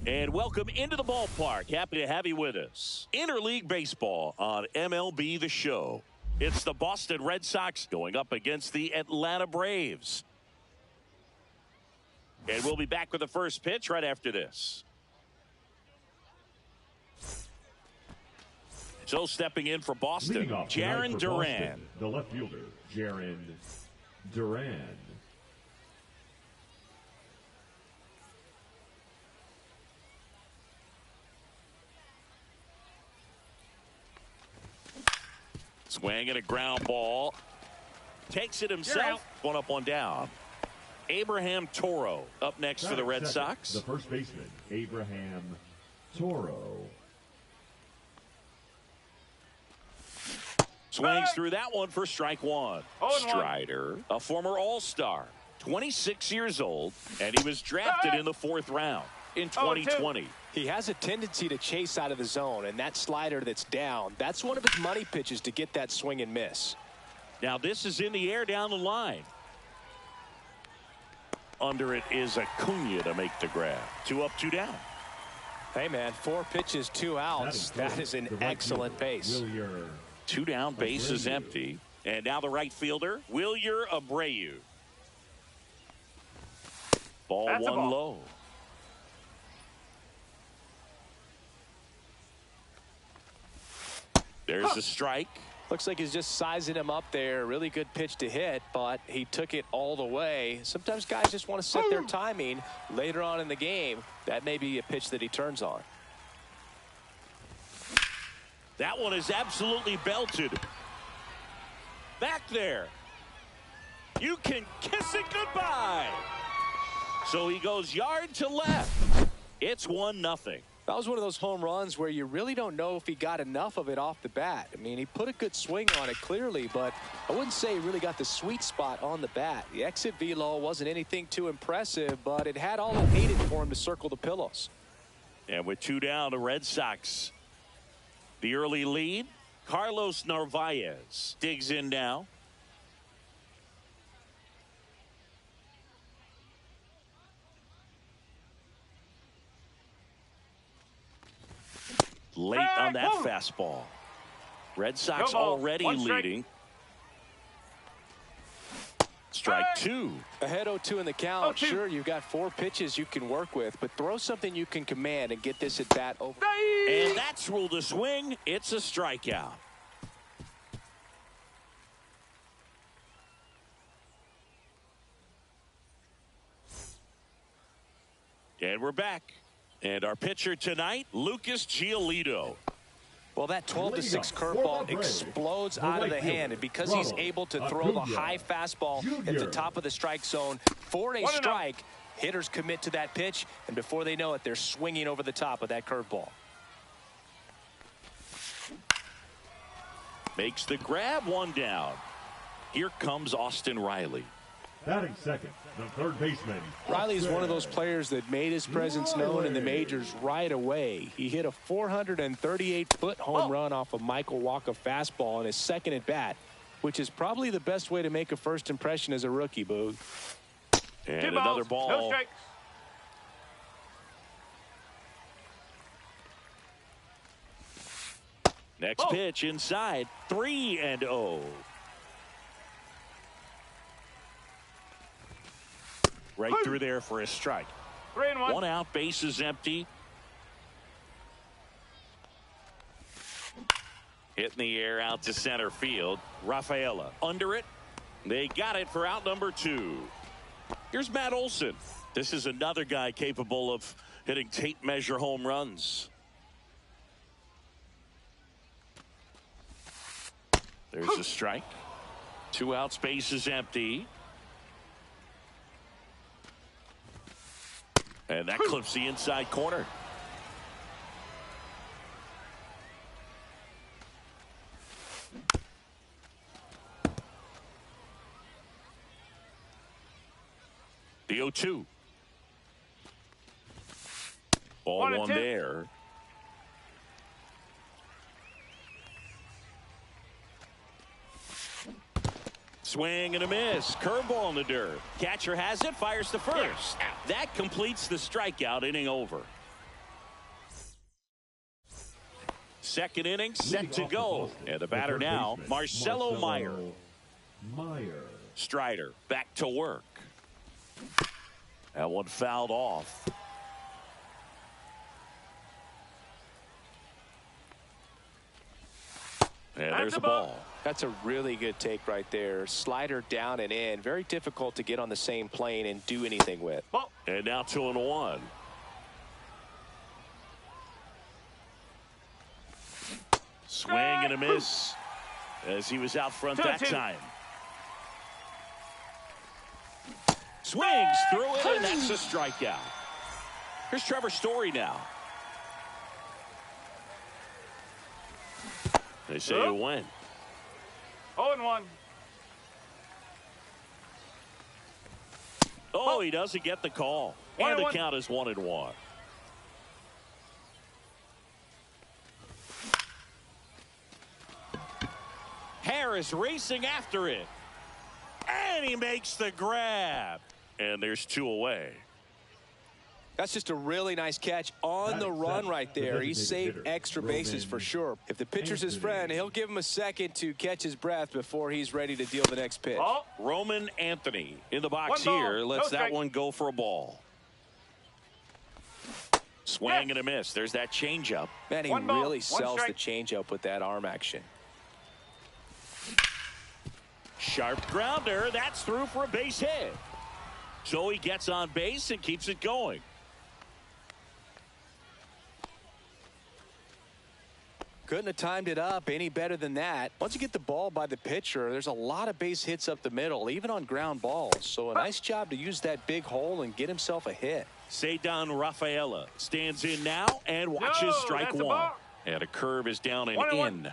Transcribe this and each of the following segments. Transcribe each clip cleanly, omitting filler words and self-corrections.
And welcome into the ballpark. Happy to have you with us. Interleague baseball on MLB the Show. It's the Boston Red Sox going up against the Atlanta Braves. And we'll be back with the first pitch right after this. So stepping in for Boston, Jarren Duran. The left fielder, Jarren Duran. Swing and a ground ball. Takes it himself. One up, one down. Abraham Toro up next for the Red Sox. The first baseman, Abraham Toro. Swings through that one for strike one. Strider, a former All-Star, 26 years old, and he was drafted in the 4th round in 2020. He has a tendency to chase out of the zone, and that slider that's down, that's one of his money pitches to get that swing and miss. Now this is in the air down the line. Under it is Acuna to make the grab. 2 up, 2 down. Hey, man, 4 pitches, 2 outs. That is an excellent pace. 2 down, base is empty. And now the right fielder, Wilyer Abreu. Ball one low. There's the strike. Looks like he's just sizing him up there. Really good pitch to hit, but he took it all the way. Sometimes guys just want to set their timing later on in the game. That may be a pitch that he turns on. That one is absolutely belted. Back there. You can kiss it goodbye. So he goes yard to left. It's 1-0. That was one of those home runs where you really don't know if he got enough of it off the bat. I mean, he put a good swing on it clearly, but I wouldn't say he really got the sweet spot on the bat. The exit velo wasn't anything too impressive, but it had all it needed for him to circle the pillows. And with 2 down, the Red Sox. The early lead, Carlos Narvaez digs in now. Late on that fastball. Red Sox already leading. Strike 2. Ahead 0-2 in the count. Sure, you've got 4 pitches you can work with, but throw something you can command and get this at bat over. And that's ruled a swing. It's a strikeout. And we're back. And our pitcher tonight, Lucas Giolito. Well, that 12-6 curveball explodes out of the hand, and because he's able to throw the high fastball at the top of the strike zone for a strike, hitters commit to that pitch, and before they know it, they're swinging over the top of that curveball. Makes the grab, 1 down. Here comes Austin Riley. Batting second, the third baseman. Riley's one of those players that made his presence known in the majors right away. He hit a 438-foot home run off a Michael Wacha fastball in his second at bat, which is probably the best way to make a first impression as a rookie, Boog. And another ball. No strikes. Next pitch inside, 3-0. Right through there for a strike. 3-1. 1 out, base is empty. Hit in the air out to center field. Rafaela under it. They got it for out number 2. Here's Matt Olson. This is another guy capable of hitting tape measure home runs. There's a strike. 2 outs, base is empty. And that clips the inside corner. The 0-2. Ball one there. Swing and a miss. Curveball in the dirt. Catcher has it, fires to first. That completes the strikeout. Inning over. Second inning set to go. And the batter now, Marcelo Meyer. Strider back to work. That one fouled off. And there's a ball. That's a really good take right there. Slider down and in. Very difficult to get on the same plane and do anything with. And now 2-1. Swing and a miss as he was out front that time. Swings through it, and that's a strikeout. Here's Trevor Story now. They say it went. 0-1. Oh, he doesn't get the call. And the count is 1-1. Harris racing after it. And he makes the grab. And there's 2 away. That's just a really nice catch on the run right there. He saved extra bases for sure. If the pitcher's his friend, he'll give him a second to catch his breath before he's ready to deal the next pitch. Roman Anthony in the box here. Lets that one go for a ball. Swing and a miss. There's that changeup. Man, he really sells the changeup with that arm action. Sharp grounder. That's through for a base hit. So he gets on base and keeps it going. Couldn't have timed it up any better than that. Once you get the ball by the pitcher, there's a lot of base hits up the middle, even on ground balls. So a nice job to use that big hole and get himself a hit. Cedar Rafaela stands in now and watches strike one. And a curve is down and in.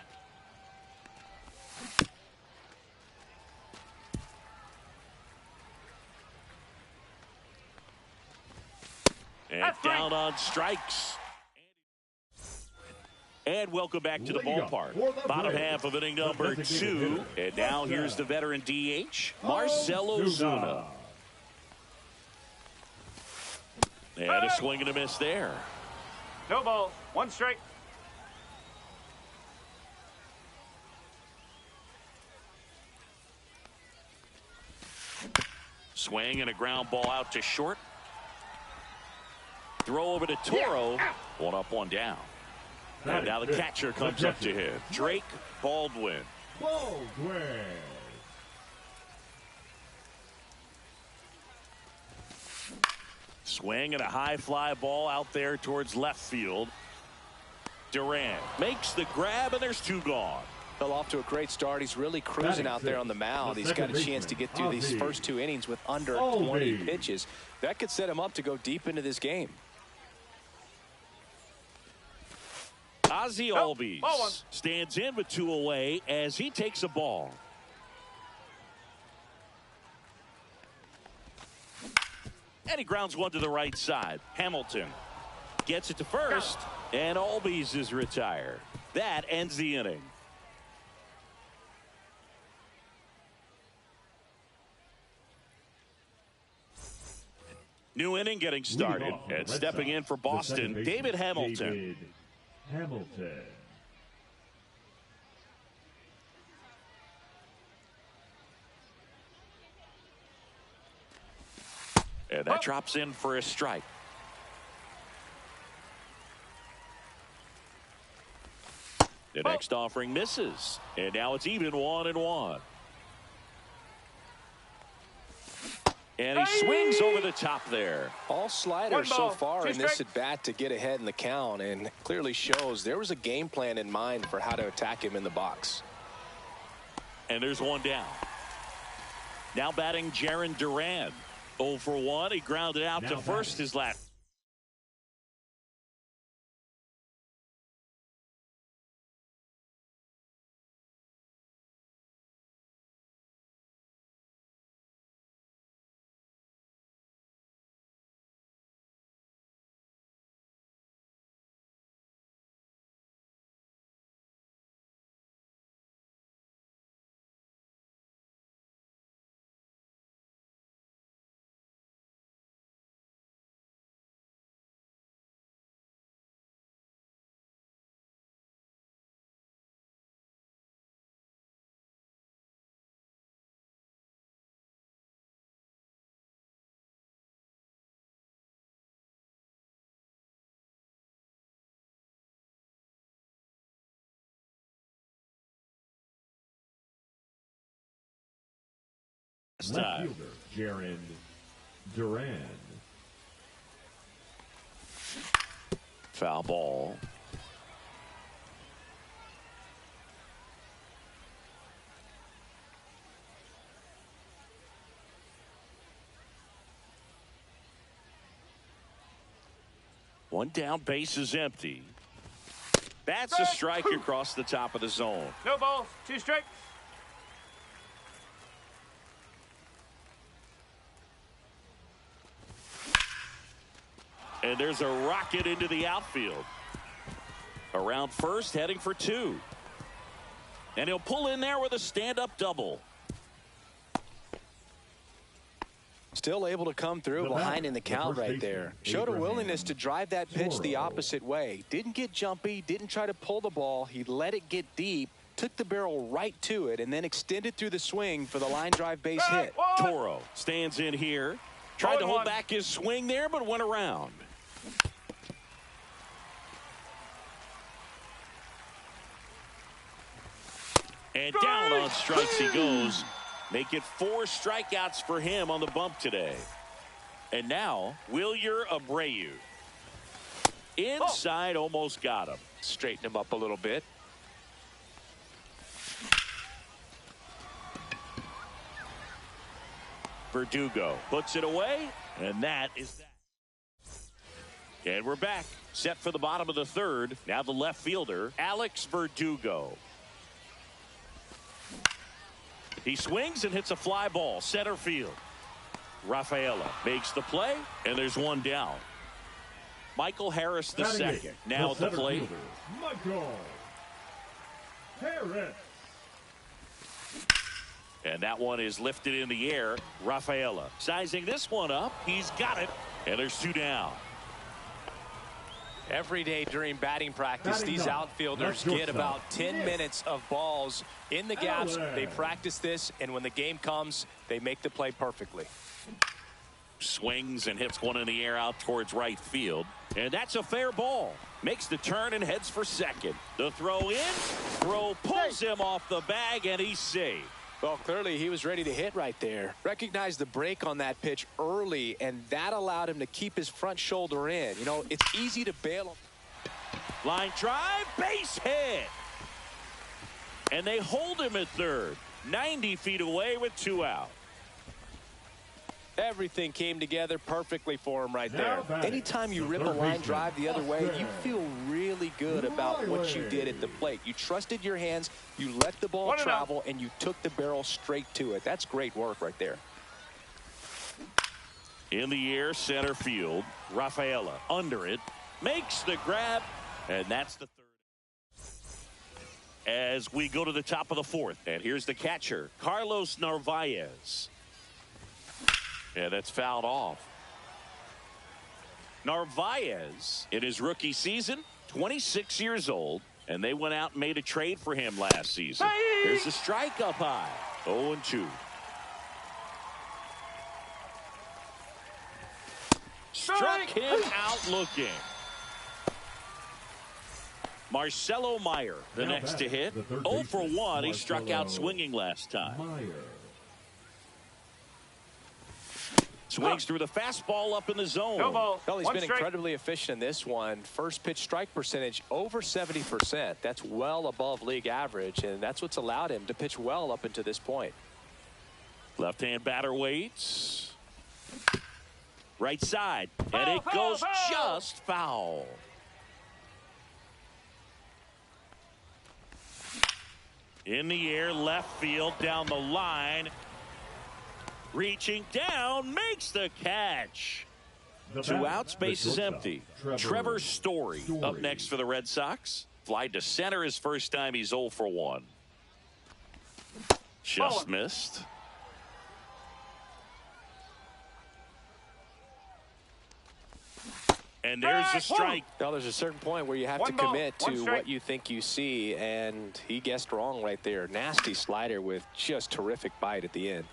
And down on strikes. And welcome back to the ballpark. Bottom half of inning number 2. And now here's the veteran DH, Marcelo Zuna. And a swing and a miss there. No ball. 1 strike. Swing and a ground ball out to short. Throw over to Toro. 1 up, 1 down. And now the catcher comes up to him. Drake Baldwin. Swing and a high fly ball out there towards left field. Durant makes the grab, and there's 2 gone. Fell off to a great start. He's really cruising out there on the mound. He's got a chance to get through these first 2 innings with under 20 pitches. That could set him up to go deep into this game. Ozzie Albies stands in with 2 away as he takes a ball. And he grounds one to the right side. Hamilton gets it to first, and Albies is retired. That ends the inning. New inning getting started, and stepping in for Boston, David Hamilton. And that drops in for a strike. The next offering misses, and now it's even 1-1. And he swings over the top there. All sliders so far in this at bat to get ahead in the count, and clearly shows there was a game plan in mind for how to attack him in the box. And there's one down. Now batting Jarren Duran. 0 for 1. He grounded out Now to first his last. Left fielder, Jarren Duran. Foul ball. One down, base is empty. That's a strike across the top of the zone. No balls. 2 strikes. And there's a rocket into the outfield. Around first, heading for 2. And he'll pull in there with a stand-up double. Still able to come through behind in the count right there. Showed a willingness to drive that pitch the opposite way. Didn't get jumpy, didn't try to pull the ball. He let it get deep, took the barrel right to it, and then extended through the swing for the line drive base hit. Toro stands in here. Tried to hold back his swing there, but went around. And down on strikes he goes. Make it 4 strikeouts for him on the bump today. And now, Wilyer Abreu. Inside, almost got him. Straighten him up a little bit. Verdugo puts it away, and that is that. And we're back. Set for the bottom of the 3rd. Now the left fielder, Alex Verdugo. He swings and hits a fly ball, center field. Rafaela makes the play, and there's one down. Michael Harris the second. Now at the plate. Michael Harris. And that one is lifted in the air. Rafaela sizing this one up. He's got it. And there's 2 down. Every day during batting practice, these outfielders get about 10 minutes of balls in the gaps. They practice this, and when the game comes, they make the play perfectly. Swings and hits one in the air out towards right field. And that's a fair ball. Makes the turn and heads for second. The throw in. Throw pulls him off the bag, and he's safe. Well, clearly he was ready to hit right there. Recognized the break on that pitch early, and that allowed him to keep his front shoulder in. You know, it's easy to bail. Line drive, base hit. And they hold him at third. 90 feet away with 2 out. Everything came together perfectly for him right there. Anytime you rip a line drive the other way, you feel really good about what you did at the plate. You trusted your hands, you let the ball travel, and you took the barrel straight to it. That's great work right there. In the air, center field. Rafaela under it. Makes the grab, and that's the 3rd. As we go to the top of the 4th, and here's the catcher, Carlos Narvaez. Yeah, that's fouled off. Narvaez, in his rookie season, 26 years old, and they went out and made a trade for him last season. Here's the strike up high. 0-2. Struck him out looking. Marcelo Meyer, the next to hit. 0 for 1. He struck out swinging last time. Swings through the fastball up in the zone. No ball. Well, he's One been strike. incredibly efficient in this one. First pitch strike percentage over 70%. That's well above league average, and that's what's allowed him to pitch well up until this point. Left-hand batter waits. Right side, and it Foul, goes foul. just foul. In the air, left field, down the line. Reaching down, makes the catch. Two outs, base is empty. Trevor Story up next for the Red Sox. Fly to center his first time. He's 0 for 1. Just missed. And there's the strike. Well, there's a certain point where you have to One ball, commit one to strike. what you think you see, and he guessed wrong right there. Nasty slider with just terrific bite at the end.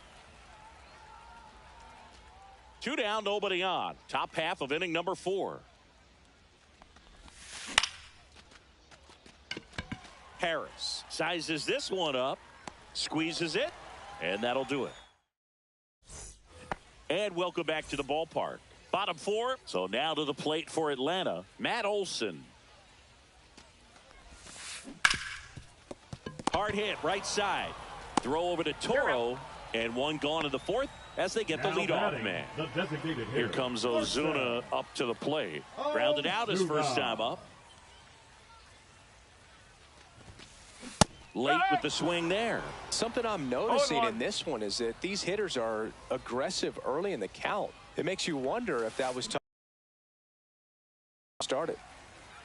2 down, nobody on. Top half of inning number 4. Harris sizes this one up, squeezes it, and that'll do it. And welcome back to the ballpark. Bottom 4, so now to the plate for Atlanta, Matt Olson. Hard hit, right side. Throw over to Toro, and one gone in the 4th as they get the leadoff man. Here comes Ozuna up to the plate. Grounded out his first time up. Late with the swing there. Something I'm noticing in this one is that these hitters are aggressive early in the count. It makes you wonder if that was started.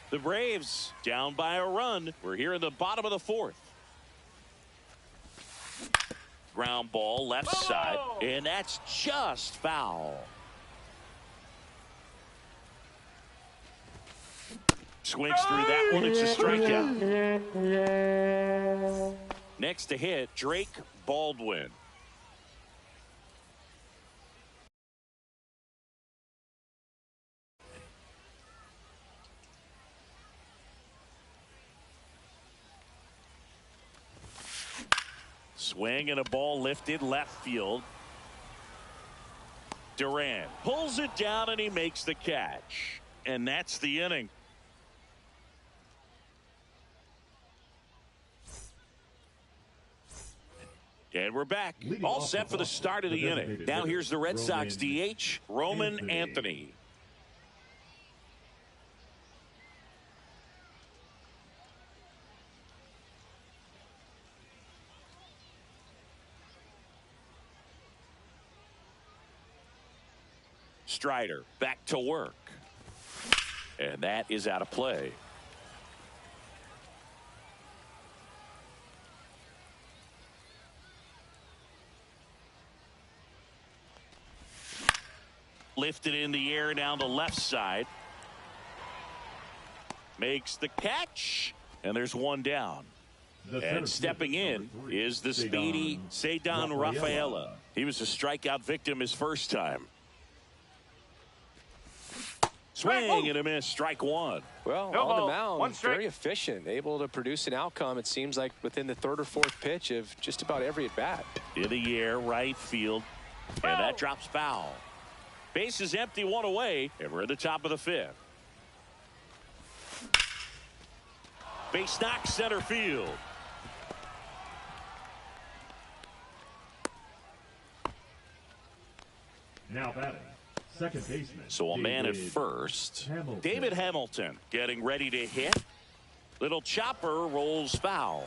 The Braves down by a run. We're here in the bottom of the 4th. Ground ball left side, and that's just foul. Swings through that one. It's a strikeout. Next to hit, Drake Baldwin. Swing and a ball lifted left field. Duran pulls it down and he makes the catch. And that's the inning. And we're back. All set for the start of the inning. Now here's the Red Sox DH, Roman Anthony. Strider back to work. And that is out of play. Lifted in the air down the left side. Makes the catch. And there's one down. And stepping in is the speedy Ceddanne Rafaela. He was a strikeout victim his first time. Swing and a miss, strike one. Well, No on ball, the mound, one strike. very efficient, able to produce an outcome, it seems like, within the 3rd or 4th pitch of just about every at-bat. In the air, right field, and that drops foul. Base is empty, one away, and we're at the top of the 5th. Base knock, center field. Now batting, second baseman. So a man at David first. Hamilton. David Hamilton getting ready to hit. Little chopper rolls foul.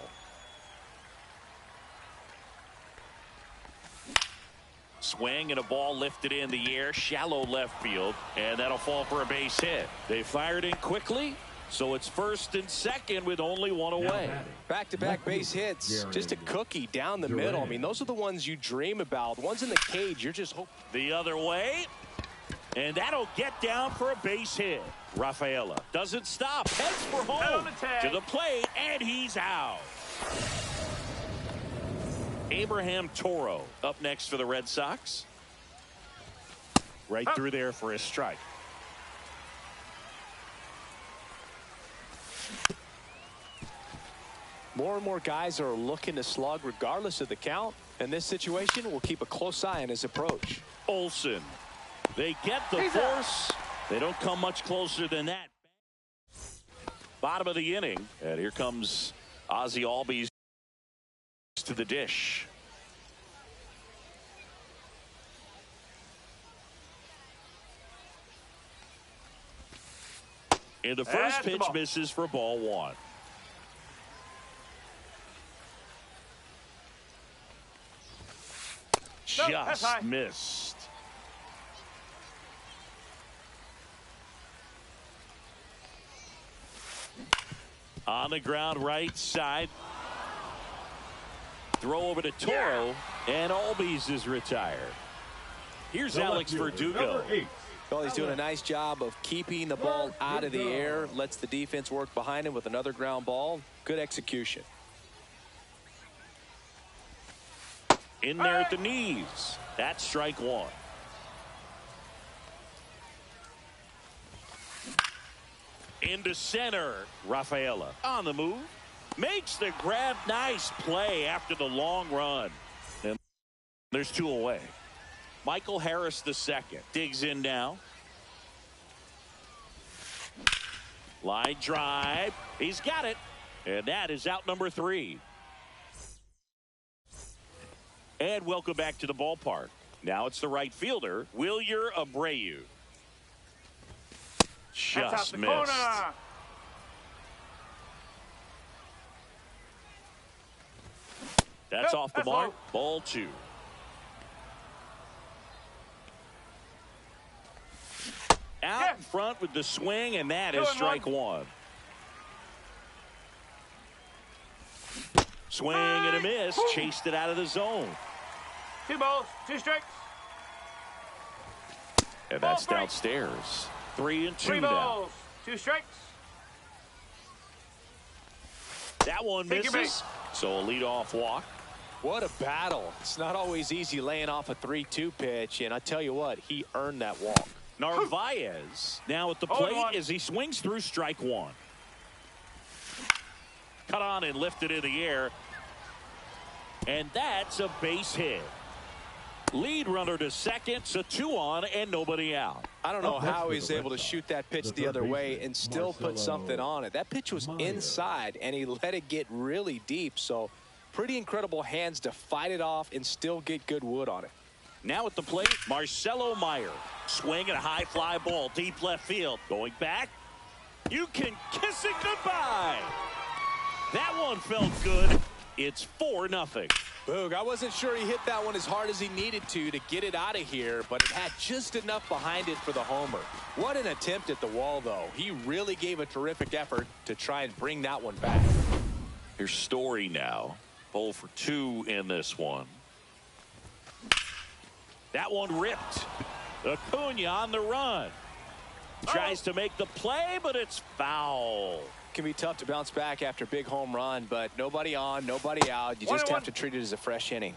Swing and a ball lifted in the air, shallow left field, and that'll fall for a base hit. They fired in quickly, so it's first and second with only one away. Back-to-back base hits, just a cookie down the middle. I mean, those are the ones you dream about. The ones in the cage, you're just hoping. The other way, and that'll get down for a base hit. Rafaela doesn't stop, heads for home to the plate, and he's out. Abraham Toro up next for the Red Sox. Right through there for a strike. More and more guys are looking to slug regardless of the count. In this situation, we'll keep a close eye on his approach. Olson They get the force. They don't come much closer than that. Bottom of the inning. And here comes Ozzie Albies to the dish. And the first pitch misses for ball one. Just missed. On the ground, right side. Throw over to Toro, and Albies is retired. Here's Alex Verdugo. Well, he's doing a nice job of keeping the ball out of the air. Lets the defense work behind him with another ground ball. Good execution. In there at the knees. That's strike one. Into center. Rafaela on the move. Makes the grab. Nice play after the long run. And there's two away. Michael Harris the second. Digs in now. Line drive. He's got it. And that is out number 3. And welcome back to the ballpark. Now it's the right fielder, Wilyer Abreu. Just missed. Corner. That's off the mark. Ball 2. Out in front with the swing, and that is strike one. Swing and a miss. Chased it out of the zone. 2 balls, 2 strikes. And that's downstairs. 3 and 2 3 now. balls, 2 strikes. That one misses. So a leadoff walk. What a battle. It's not always easy laying off a 3-2 pitch, and I tell you what, he earned that walk. Narvaez now at the plate as he swings through strike one. Cut on and lifted in the air. And that's a base hit. Lead runner to second, so 2 on and nobody out. I don't know how he's able to shoot that pitch the other way and still put something on it. That pitch was inside, and he let it get really deep. So pretty incredible hands to fight it off and still get good wood on it. Now at the plate, Marcelo Meyer. Swing at a high fly ball, deep left field. Going back. You can kiss it goodbye. That one felt good. It's 4-0. Boog, I wasn't sure he hit that one as hard as he needed to get it out of here, but it had just enough behind it for the homer. What an attempt at the wall, though. He really gave a terrific effort to try and bring that one back. Here's Story now. 0 for 2 in this one. That one ripped. Acuna on the run. Tries to make the play, but it's foul. Can be tough to bounce back after a big home run, but nobody on, nobody out. You just have to treat it as a fresh inning.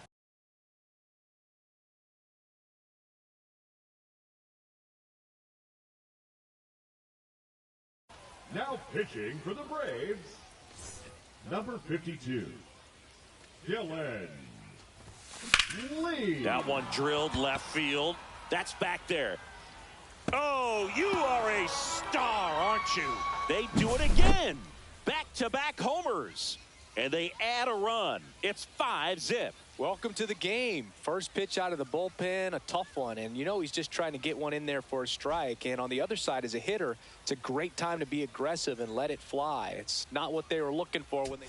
Now pitching for the Braves, number 52, Dylan Lee. That one drilled left field. That's back there. Oh, you are a star, aren't you? They do it again. Back-to-back homers. And they add a run. It's 5-0. Welcome to the game. First pitch out of the bullpen, a tough one. And you know he's just trying to get one in there for a strike. And on the other side, as a hitter, it's a great time to be aggressive and let it fly. It's not what they were looking for when they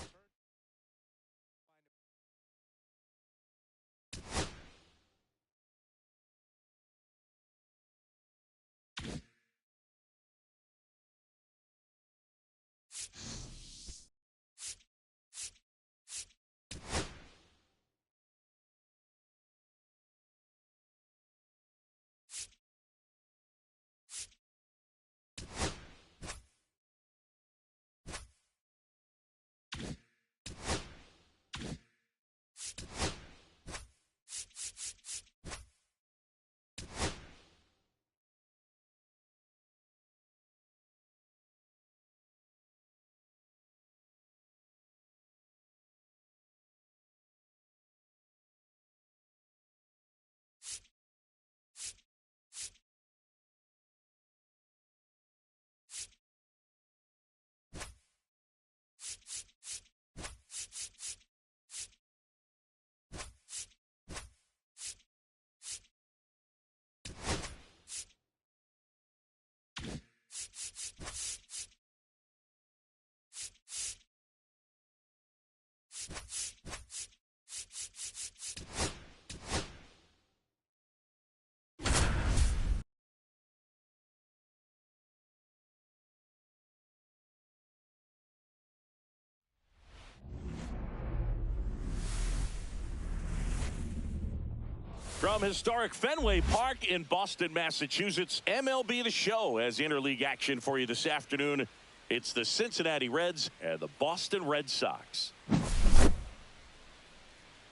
From historic Fenway Park in Boston, Massachusetts, MLB The Show has interleague action for you this afternoon. It's the Cincinnati Reds and the Boston Red Sox.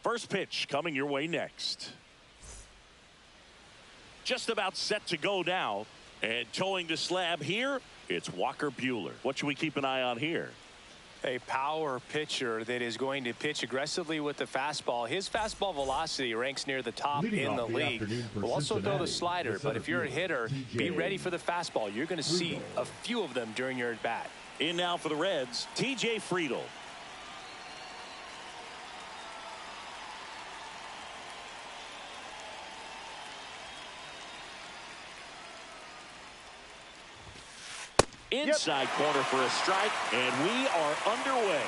First pitch coming your way next. Just about set to go now. And towing the slab here, it's Walker Buehler. What should we keep an eye on here? A power pitcher that is going to pitch aggressively with the fastball. His fastball velocity ranks near the top in the league. Will also throw the slider, but if you're a hitter, be ready for the fastball. You're going to see a few of them during your at-bat. In now for the Reds, TJ Friedl. Inside corner for a strike, and we are underway.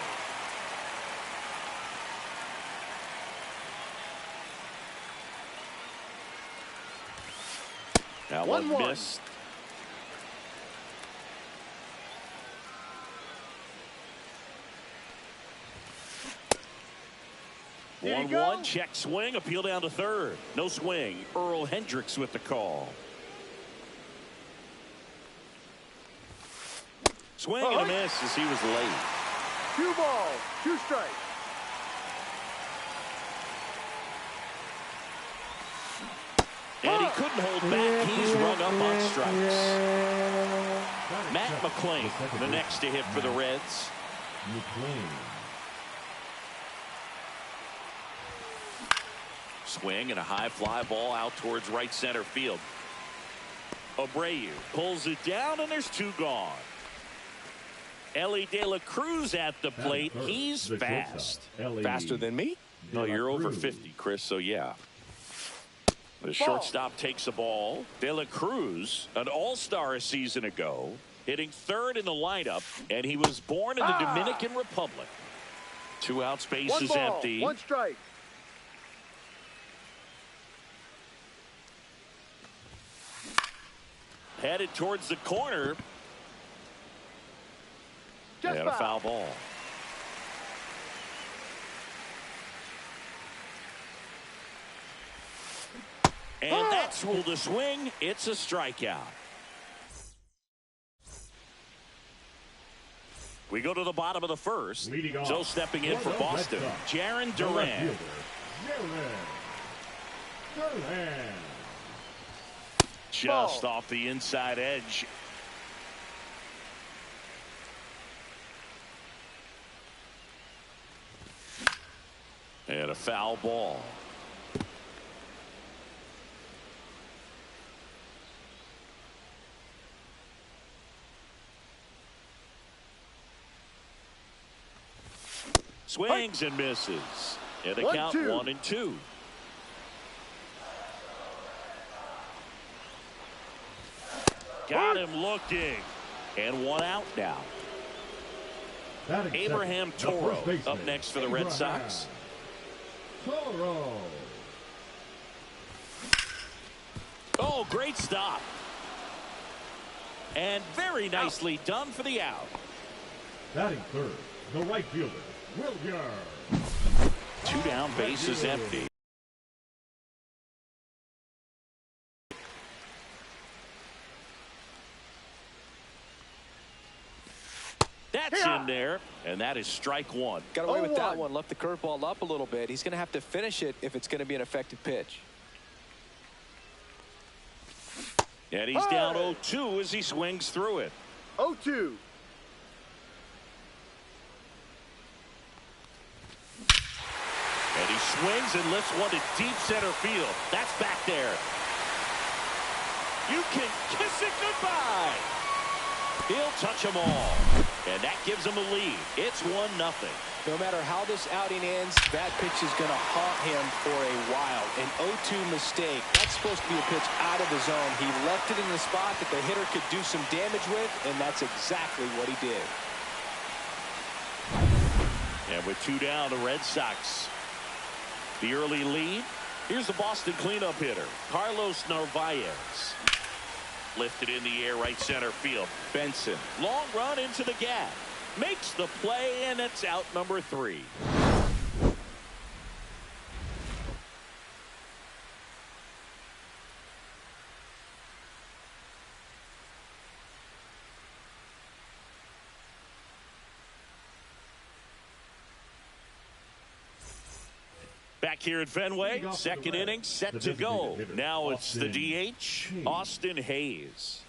That one missed. One check swing, appeal down to third. No swing. Earl Hendricks with the call. Swing and a miss as he was late. 2 balls, 2 strikes. And he couldn't hold back. He's rung up on strikes. Matt McClain, the next to hit for the Reds. Swing and a high fly ball out towards right center field. Abreu pulls it down, and there's 2 gone. Ellie De La Cruz at the plate. He's fast. Faster than me? No, you're over 50, Chris, so yeah. The shortstop takes the ball. De La Cruz, an all-star a season ago, hitting third in the lineup, and he was born in the Dominican Republic. 2 outs, base is empty. 1 strike. Headed towards the corner. And a foul ball. And that's ruled a swing. It's a strikeout. We go to the bottom of the first. So stepping in for Boston, Jarren Duran. Just off the inside edge. And a foul ball. Swings and misses. And the count 1-2. Got him looking. And 1 out now. Abraham Toro up next for the Red Sox. Oh, great stop. And very nicely done for the out. Batting third, the right fielder, Williams. 2 down, base is empty. That's in there, and that is strike 1. Got away with that one. Left the curveball up a little bit. He's going to have to finish it if it's going to be an effective pitch. And he's down 0-2 as he swings through it. 0-2. And he swings and lifts one to deep center field. That's back there. You can kiss it goodbye. He'll touch them all. And that gives him a lead. It's 1-0. No matter how this outing ends, that pitch is going to haunt him for a while. An 0-2 mistake. That's supposed to be a pitch out of the zone. He left it in the spot that the hitter could do some damage with, and that's exactly what he did. And with 2 down, the Red Sox. The early lead. Here's the Boston cleanup hitter, Carlos Narvaez. Lifted in the air, right center field. Benson, long run into the gap. Makes the play, and it's out number 3. Back here at Fenway, second inning set to go. Now it's the DH, Austin Hayes.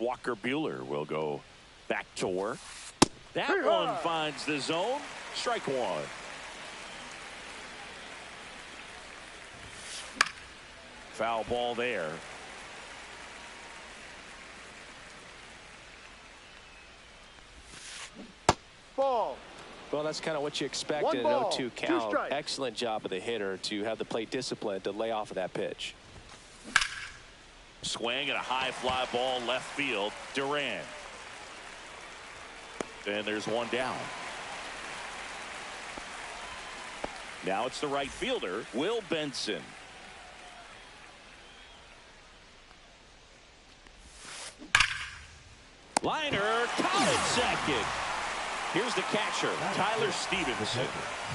Walker Buehler will go back to work. That one finds the zone. Strike one. Foul ball there. Ball. Well, that's kind of what you expect in an 0-2 count. Excellent job of the hitter to have the plate discipline to lay off of that pitch. Swing and a high fly ball left field. Duran. And there's one down. Now it's the right fielder, Will Benson. Liner, caught at second. Here's the catcher, Tyler Stevenson.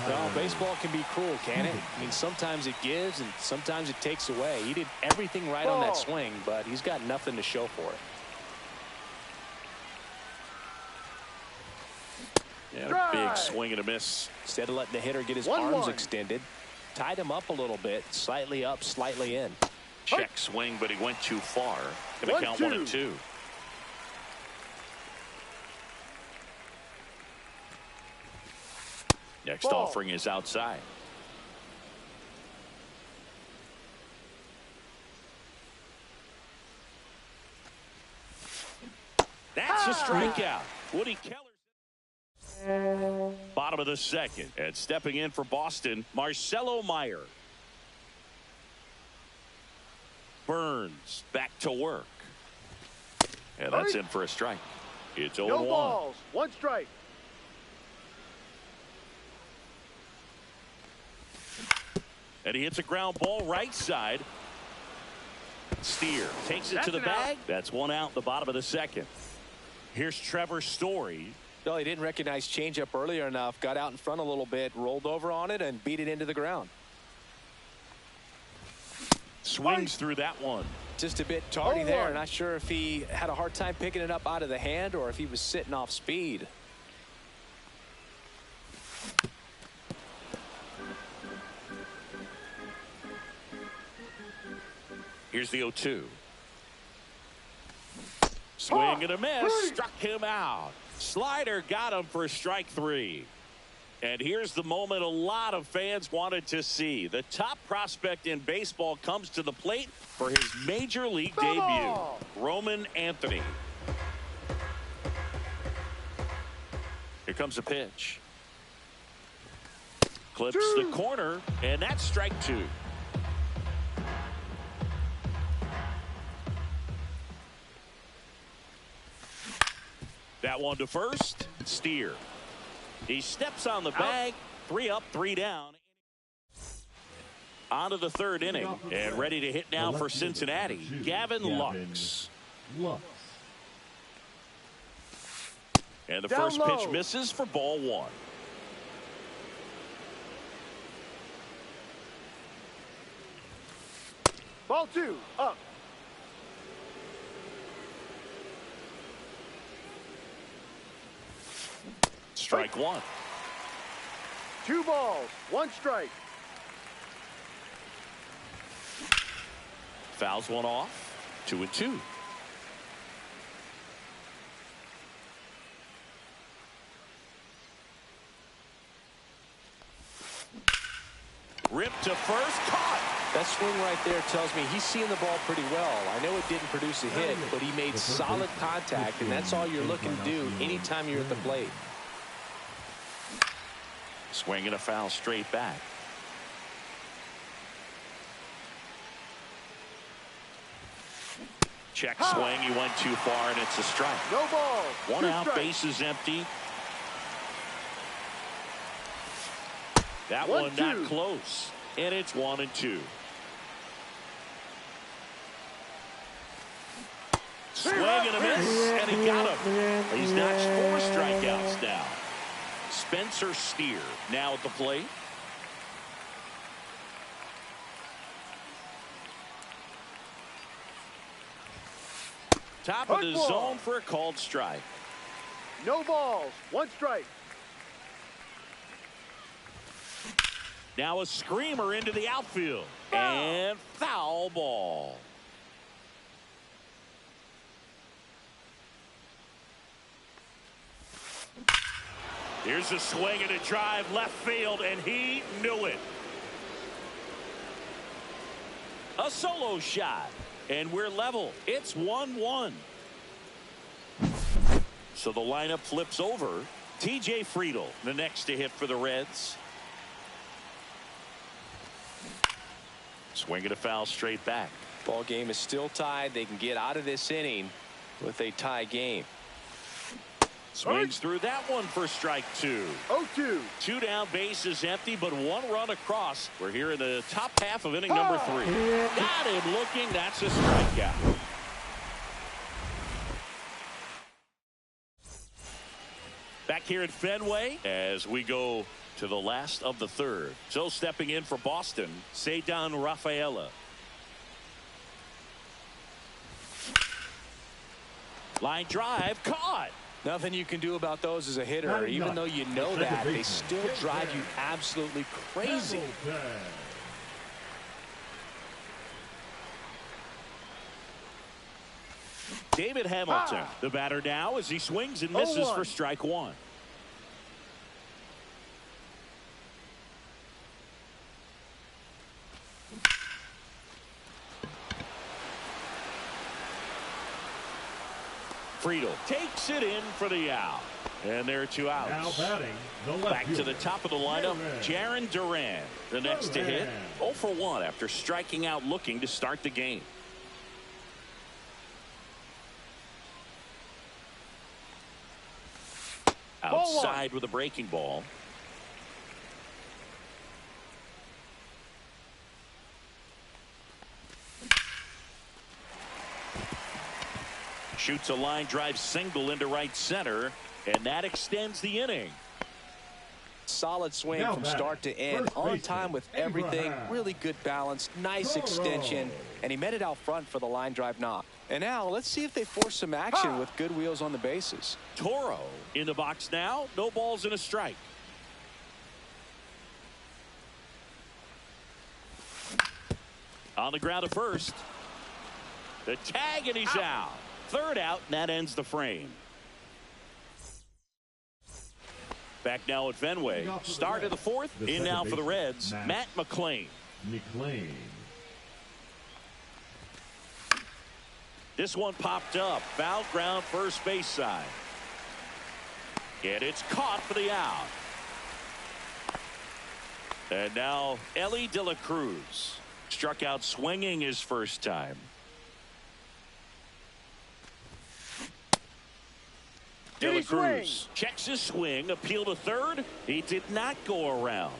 Well, baseball can be cruel, can it? I mean, sometimes it gives and sometimes it takes away. He did everything right on that swing, but he's got nothing to show for it. Yeah, big swing and a miss. Instead of letting the hitter get his arms extended, tied him up a little bit, slightly up, slightly in. Check swing, but he went too far. Gonna count 1-2. Next offering is outside. That's a strikeout. Woody Keller. Bottom of the second. And stepping in for Boston, Marcelo Meyer. Burns back to work. And that's in for a strike. It's 0-1. No balls. One strike. And he hits a ground ball right side. Steer takes it to the bag. That's one out in the bottom of the second. Here's Trevor Story. Well, he didn't recognize changeup earlier enough, got out in front a little bit, rolled over on it, and beat it into the ground. Swings through that one. Just a bit tardy there. Not sure if he had a hard time picking it up out of the hand or if he was sitting off speed. Here's the 0-2. Swing and a miss. Struck him out. Slider got him for strike three. And here's the moment a lot of fans wanted to see. The top prospect in baseball comes to the plate for his major league debut. Roman Anthony. Here comes a pitch. Clips the corner, and that's strike two. That one to first. Steer. He steps on the bag. 3 up, 3 down. On to the third inning. And ready to hit now for Cincinnati. Gavin Lux. And the first pitch misses for ball one. Ball two. Up. Strike one. 2 balls. 1 strike. Fouls one off. 2-2. Ripped to first. Caught. That swing right there tells me he's seeing the ball pretty well. I know it didn't produce a hit, but he made solid contact, and that's all you're looking to do anytime you're at the plate. Swing and a foul straight back. Check swing. He went too far, and it's a strike. No ball. One out. Base is empty. That one not close, and it's 1-2. Swing and a miss, and he got him. He's notched 4 strikeouts now. Spencer Steer now at the plate. Top of the zone for a called strike. No balls. 1 strike. Now a screamer into the outfield. And foul ball. Here's a swing and a drive left field, and he knew it. A solo shot, and we're level. It's 1-1. So the lineup flips over. T.J. Friedel, the next to hit for the Reds. Swing and a foul straight back. Ball game is still tied. They can get out of this inning with a tie game. Swings through that one for strike 2. 0-2. 2 down, bases empty, but 1 run across. We're here in the top half of inning number 3. Got him looking. That's a strikeout. Back here at Fenway as we go to the last of the 3rd. So stepping in for Boston, Ceddanne Rafaela. Line drive caught. Nothing you can do about those as a hitter. Even though you know that, they still drive you absolutely crazy. David Hamilton, the batter now as he swings and misses for strike 1. Friedel takes it in for the out. And there are 2 outs. Now batting, the left Back to the top of the lineup, Jarren Duran, the next to hit. 0 for 1 after striking out looking to start the game. Outside with a breaking ball. Shoots a line drive single into right center, and that extends the inning. Solid swing from start to end, on time with everything. Really good balance, nice extension, and he met it out front for the line drive knock. And now let's see if they force some action with good wheels on the bases. Toro in the box now. No balls and a strike. On the ground at first. The tag, and he's out. 3rd out, and that ends the frame. Back now at Fenway. Start of the 4th. In now for the Reds, Matt McLain. This one popped up. Foul ground first base side. And it's caught for the out. And now Elly De La Cruz. Struck out swinging his first time. De La Cruz checks his swing. Appeal to 3rd. He did not go around.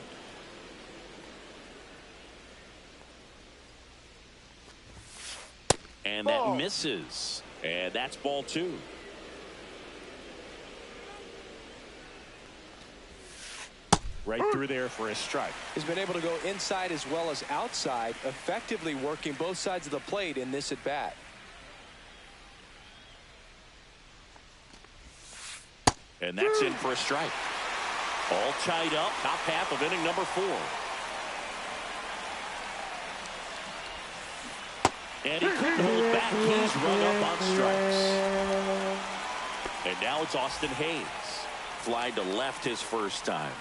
And that misses. And that's ball 2. Right through there for a strike. He's been able to go inside as well as outside, effectively working both sides of the plate in this at bat. And that's in for a strike. All tied up, top half of inning number 4. And he couldn't hold back. He's run up on strikes. And now it's Austin Hayes. Fly to left his first time.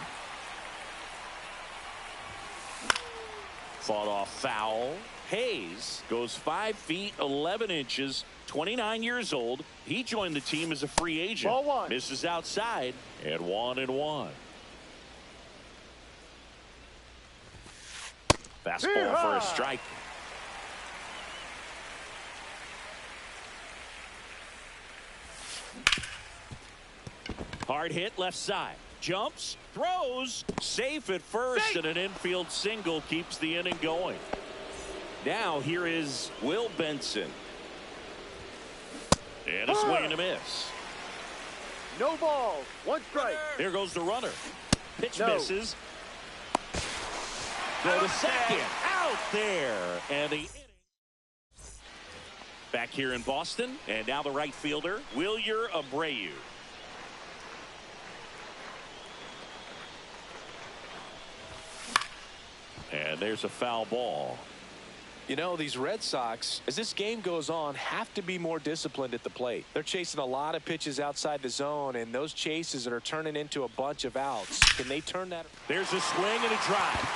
Fought off foul. Hayes goes 5 feet 11 inches, 29 years old. He joined the team as a free agent. Ball 1. Misses outside, and 1-1. Fastball for a strike. Hard hit left side. Jumps, throws, safe at first, and an infield single keeps the inning going. Now here is Will Benson. And a swing and a miss. No balls. 1 strike. There goes the runner. Pitch misses. Go to second. Out there. And the inning. Back here in Boston, and now the right fielder, Wilyer Abreu. And there's a foul ball. You know, these Red Sox, as this game goes on, have to be more disciplined at the plate. They're chasing a lot of pitches outside the zone, and those chases that are turning into a bunch of outs. Can they turn that? There's a swing and a drive.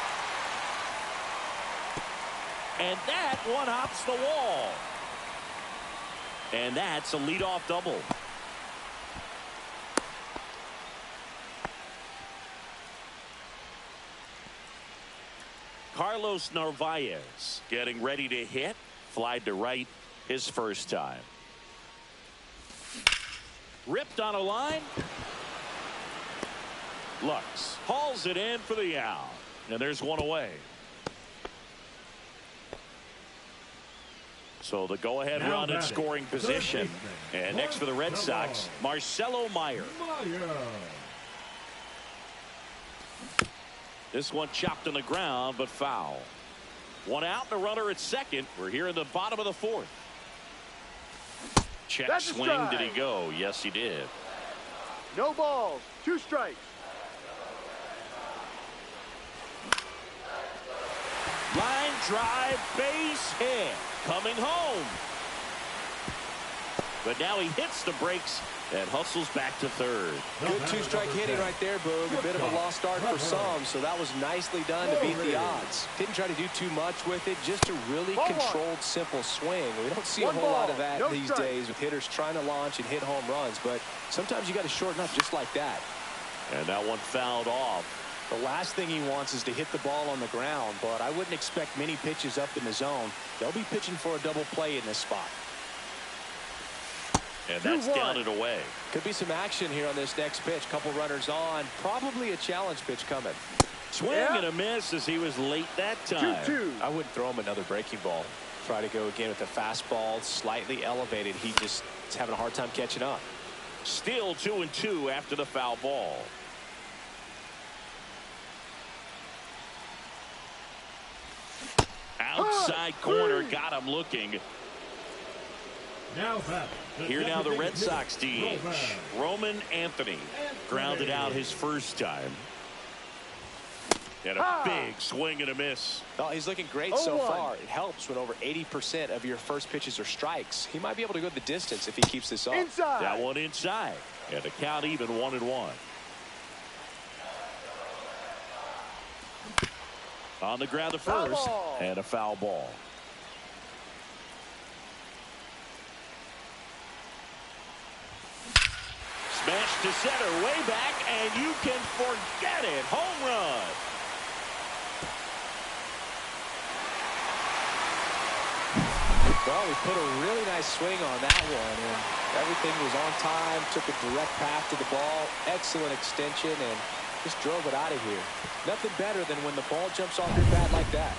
And that one hops the wall. And that's a leadoff double. Carlos Narvaez getting ready to hit. Flied to right his first time. Ripped on a line. Lux hauls it in for the out. And there's one away. So the go-ahead run in scoring position. And next for the Red Sox, Marcelo Meyer. This one chopped on the ground, but foul. One out and a runner at second. We're here in the bottom of the fourth. Check swing. Did he go? Yes, he did. No balls. 2 strikes. Line drive, base hit. Coming home. But now he hits the brakes and hustles back to third. Good 2-strike hitting right there, Boog. A bit of a lost start for some, so that was nicely done to beat the odds. Didn't try to do too much with it, just a really controlled, simple swing. We don't see a whole lot of that these days with hitters trying to launch and hit home runs, but sometimes you got to shorten up just like that. And that one fouled off. The last thing he wants is to hit the ball on the ground, but I wouldn't expect many pitches up in the zone. They'll be pitching for a double play in this spot. And that's down and away. Could be some action here on this next pitch. Couple runners on. Probably a challenge pitch coming. Swing and a miss as he was late that time. 2-2. I wouldn't throw him another breaking ball. Try to go again with the fastball slightly elevated. He just is having a hard time catching up. Still 2-2 after the foul ball. Outside corner, got him looking. Here now the Red Sox DH. Roman Anthony grounded out his first time. And a big swing and a miss. Oh, he's looking great so far. It helps when over 80% of your first pitches are strikes. He might be able to go the distance if he keeps this up. Inside. That one inside. And the count even 1-1. On the ground the first. And a foul ball. Smash to center, way back, and you can forget it. Home run. Well, we put a really nice swing on that one, and everything was on time, took a direct path to the ball, excellent extension, and just drove it out of here. Nothing better than when the ball jumps off your bat like that.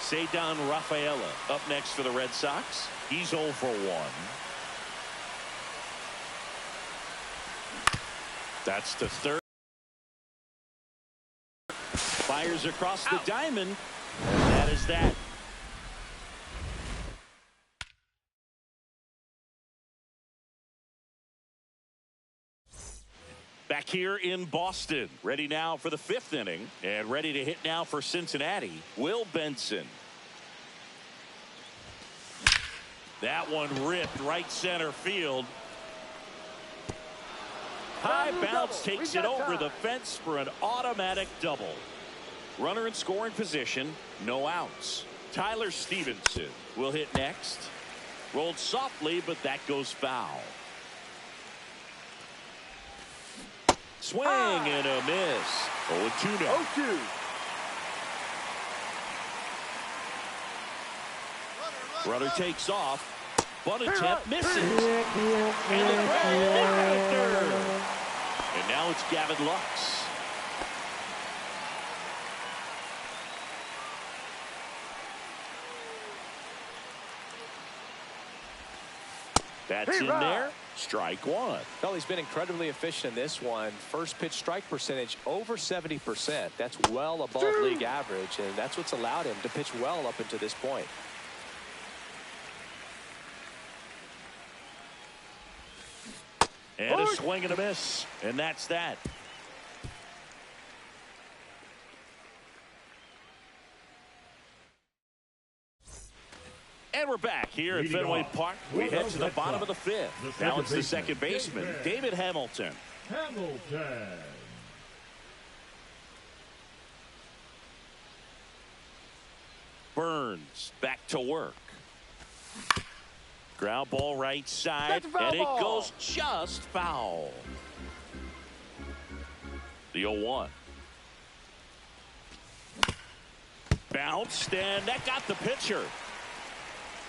Cedar Rafaela up next for the Red Sox. He's 0 for 1. That's the third. Fires across the diamond. And that is that. Back here in Boston. Ready now for the 5th inning. And ready to hit now for Cincinnati. Will Benson. That one ripped right center field. High bounce takes it over the fence for an automatic double. Runner in scoring position, no outs. Tyler Stevenson will hit next. Rolled softly, but that goes foul. Swing and a miss. 0-2 now. 0-2. Runner takes off. Bunt attempt misses. And the grab is third. And now it's Gavin Lux. That's in there. Strike one. Well, he's been incredibly efficient in this one. First pitch strike percentage over 70%. That's well above league average, and that's what's allowed him to pitch well up until this point. And a swing and a miss. And that's that. And we're back here at Fenway Park. We head to the bottom of the fifth. Now it's the second baseman, David Hamilton. Burns back to work. Ground ball right side, and it goes just foul. The 0-1. Bounced, and that got the pitcher.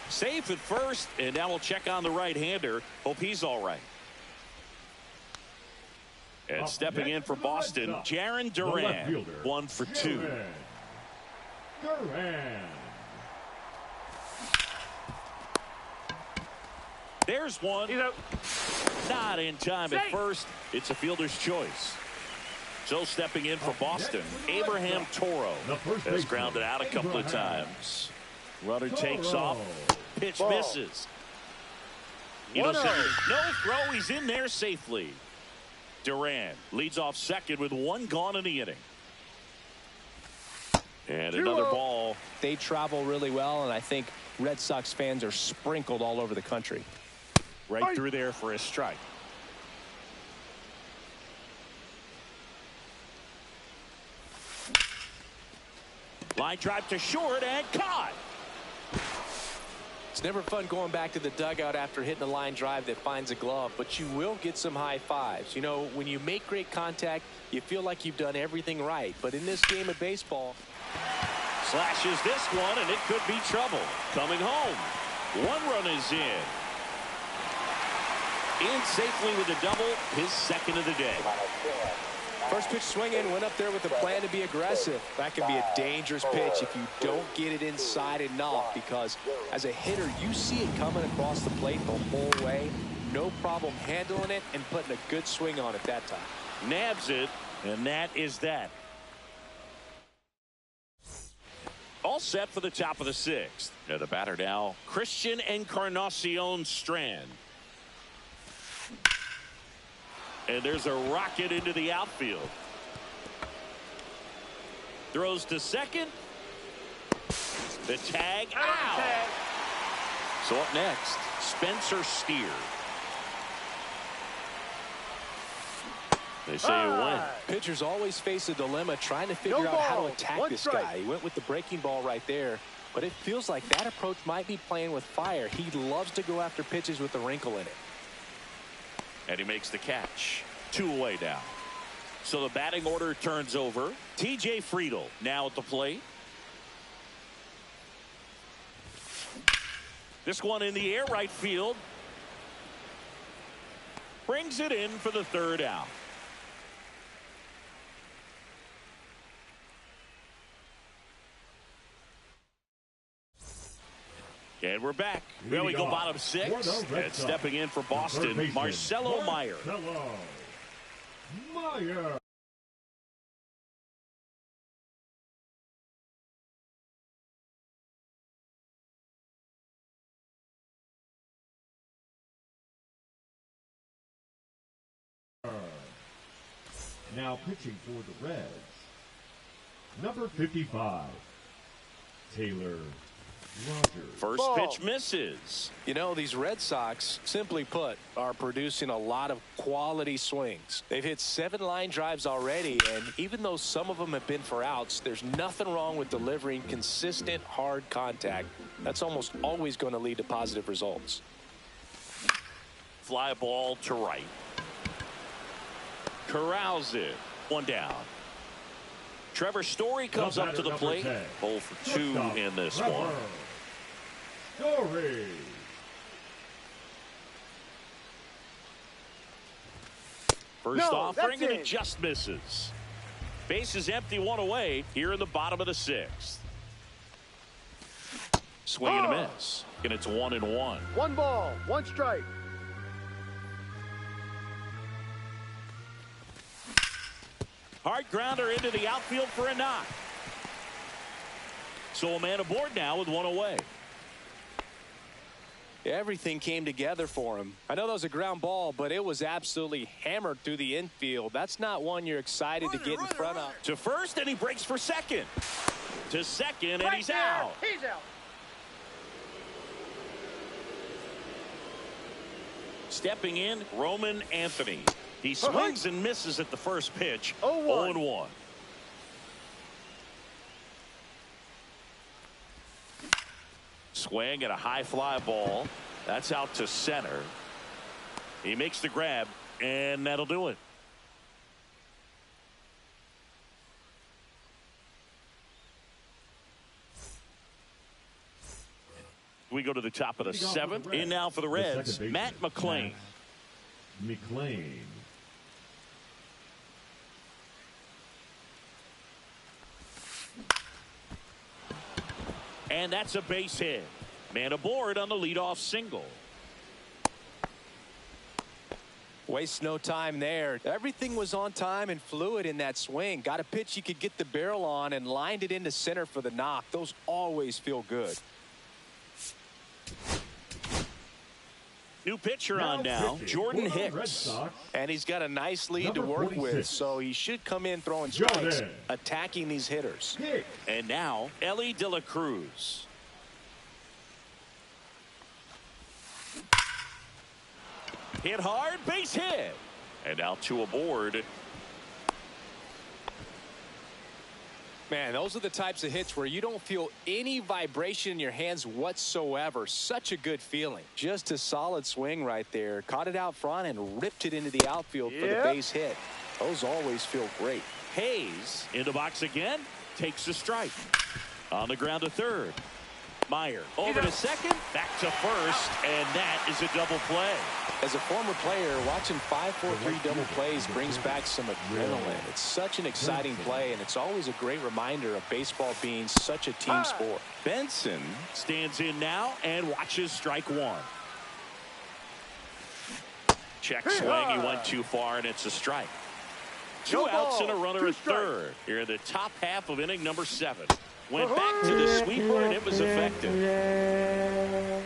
Safe at first, and now we'll check on the right-hander. Hope he's all right. And stepping in for Boston, Jarren Duran, 1 for 2. There's one. Not in time at first. It's a fielder's choice. So stepping in for Boston, Abraham Toro has grounded out a couple of times. Runner takes off. Pitch misses. No throw. He's in there safely. Duran leads off second with 1 gone in the inning. And another ball. They travel really well, and I think Red Sox fans are sprinkled all over the country. Right through there for a strike. Line drive to short and caught. It's never fun going back to the dugout after hitting a line drive that finds a glove, but you will get some high fives. You know, when you make great contact, you feel like you've done everything right. But in this game of baseball, slashes this one, and it could be trouble. Coming home. 1 run is in. In safely with a double, his second of the day. First pitch swinging, went up there with a plan to be aggressive. That can be a dangerous pitch if you don't get it inside enough, because as a hitter, you see it coming across the plate the whole way. No problem handling it and putting a good swing on it that time. Nabs it, and that is that. All set for the top of the 6th. Now the batter now, Christian Encarnacion Strand. And there's a rocket into the outfield. Throws to second. The tag out. So up next, Spencer Steer. They say you win. Pitchers always face a dilemma trying to figure out how to attack this guy. He went with the breaking ball right there, but it feels like that approach might be playing with fire. He loves to go after pitches with a wrinkle in it. And he makes the catch. 2 away now. So the batting order turns over. TJ Friedl now at the plate. This one in the air right field. Brings it in for the 3rd out. And we're back. There we go, bottom 6. And stepping in for Boston, Marcelo Meyer. Now pitching for the Reds, number 55, Taylor Rogers. First pitch misses. You know, these Red Sox, simply put, are producing a lot of quality swings. They've hit 7 line drives already, and even though some of them have been for outs, there's nothing wrong with delivering consistent, hard contact. That's almost always going to lead to positive results. Fly ball to right. Corrals it. 1 down. Trevor Story comes up to the plate. 0 for 2 in this one. Story. First offering, and it just misses. Base is empty, 1 away here in the bottom of the 6th. Swing and a miss. And it's 1-1. 1 ball, 1 strike. Hard grounder into the outfield for a knock. So a man aboard now with 1 away. Everything came together for him. I know that was a ground ball, but it was absolutely hammered through the infield. That's not one you're excited to get in front of. To first, and he breaks for second. To second, and he's out. He's out. Stepping in, Roman Anthony. He swings and misses at the first pitch. 0-1. 0-1. Swing at a high fly ball. That's out to center. He makes the grab, and that'll do it. We go to the top of the seventh. In now for the Reds, Matt McClain. McClain. And that's a base hit. Man aboard on the leadoff single. Waste no time there. Everything was on time and fluid in that swing. Got a pitch you could get the barrel on and lined it into center for the knock. Those always feel good. New pitcher on now, Jordan Hicks. And he's got a nice lead to work with, so he should come in throwing strikes, attacking these hitters. And now, Ellie De La Cruz. Hit hard, base hit. And now two aboard. Man, those are the types of hits where you don't feel any vibration in your hands whatsoever. Such a good feeling. Just a solid swing right there. Caught it out front and ripped it into the outfield for the base hit. Those always feel great. Hayes in the box again. Takes a strike. On the ground to third. Meyer over to second. Back to first. And that is a double play. As a former player, watching 5-4-3 double plays brings back some adrenaline. It's such an exciting play, and it's always a great reminder of baseball being such a team sport. Benson stands in now and watches strike one. Check swing. He went too far, and it's a strike. Two outs and a runner at third. Here in the top half of inning number 7. Went back to the sweeper, and it was effective.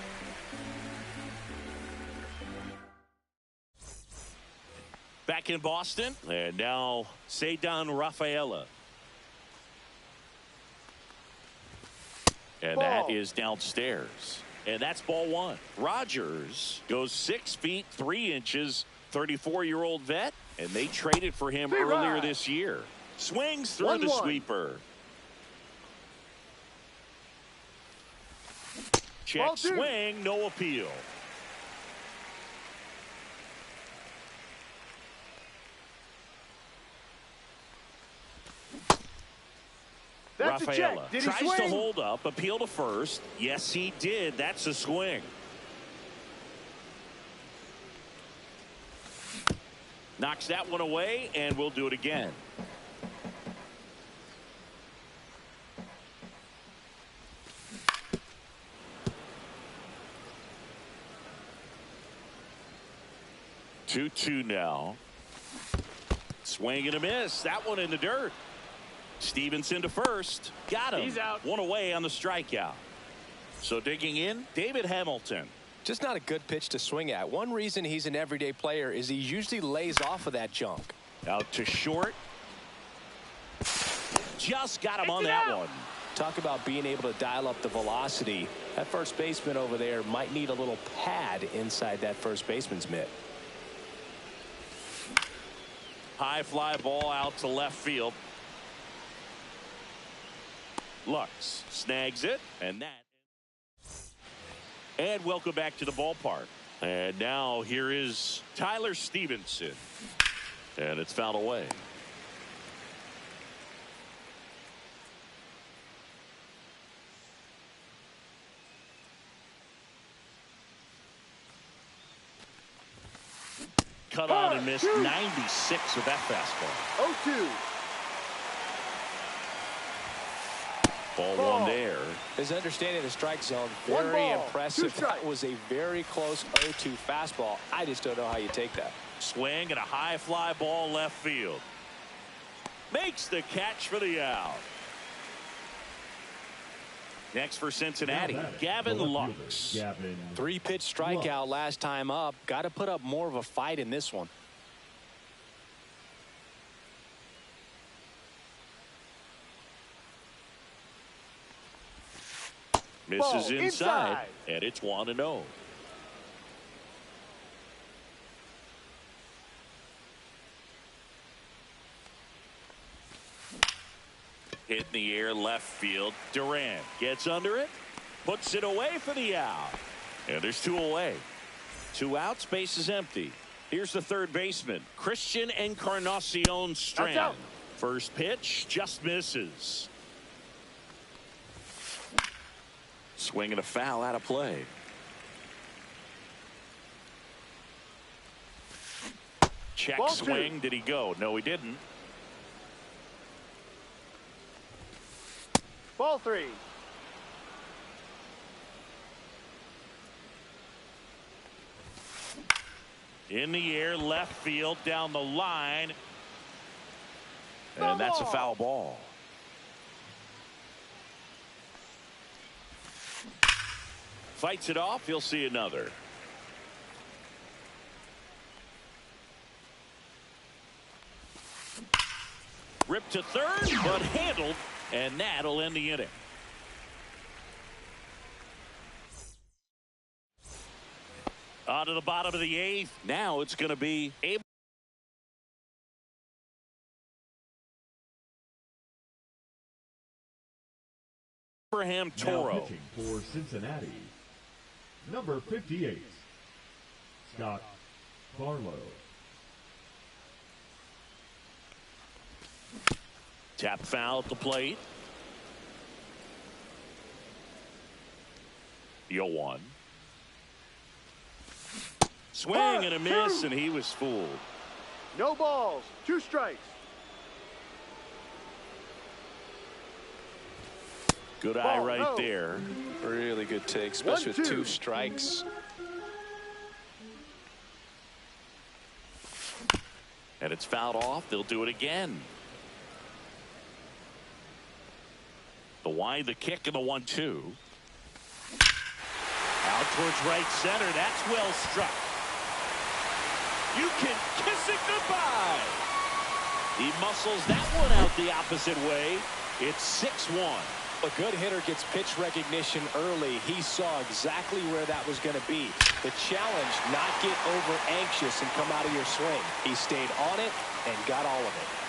Back in Boston, and now Ceddanne Rafaela. And that is downstairs. And that's ball one. Rogers goes 6 feet 3 inches, 34-year-old vet, and they traded for him earlier this year. Swings through the sweeper. Check swing, no appeal. Rafaela tries to hold up, appeal to first. Yes, he did. That's a swing. Knocks that one away, and we'll do it again. Two now. Swing and a miss. That one in the dirt. Stevenson to first. Got him. He's out. One away on the strikeout. So digging in, David Hamilton. Just not a good pitch to swing at. One reason he's an everyday player is he usually lays off of that junk. Out to short. Just got him on that one. Talk about being able to dial up the velocity. That first baseman over there might need a little pad inside that first baseman's mitt. High fly ball out to left field. Lux snags it, and welcome back to the ballpark. And now here is Tyler Stevenson, and it's fouled away. Cut on and missed 96 with that fastball. 0-2. Ball one there. His understanding of the strike zone, very impressive. That was a very close 0-2 fastball. I just don't know how you take that. Swing and a high fly ball left field. Makes the catch for the out. Next for Cincinnati, Gavin Lux. Gavin 3-pitch strikeout last time up. Got to put up more of a fight in this one. Misses Ball inside, and it's 1-0. Hit in the air left field. Duran gets under it, puts it away for the out. And there's 2 away. 2 outs, base is empty. Here's the third baseman, Christian Encarnacion Strand. First pitch just misses. Swing and a foul out of play. Check Ball swing. 2. Did he go? No, he didn't. Ball 3. In the air, left field, down the line. And that's a foul ball. Fights it off. He'll see another. Ripped to third, but handled, and that'll end the inning. On to the bottom of the 8th. Now it's going to be Abraham now Toro. pitching for Cincinnati. Number 58, Scott Barlow. Tap foul at the plate. 0-1. Swing and a miss, and he was fooled. No balls. 2 strikes. Good eye Ball, right no. there. Really good take, especially 1-2. with 2 strikes. And it's fouled off. They'll do it again. The wide, the kick, and the 1-2. Out towards right center. That's well struck. You can kiss it goodbye. He muscles that one out the opposite way. It's 6-1. A good hitter gets pitch recognition early. He saw exactly where that was going to be. The challenge, not get over anxious and come out of your swing. He stayed on it and got all of it.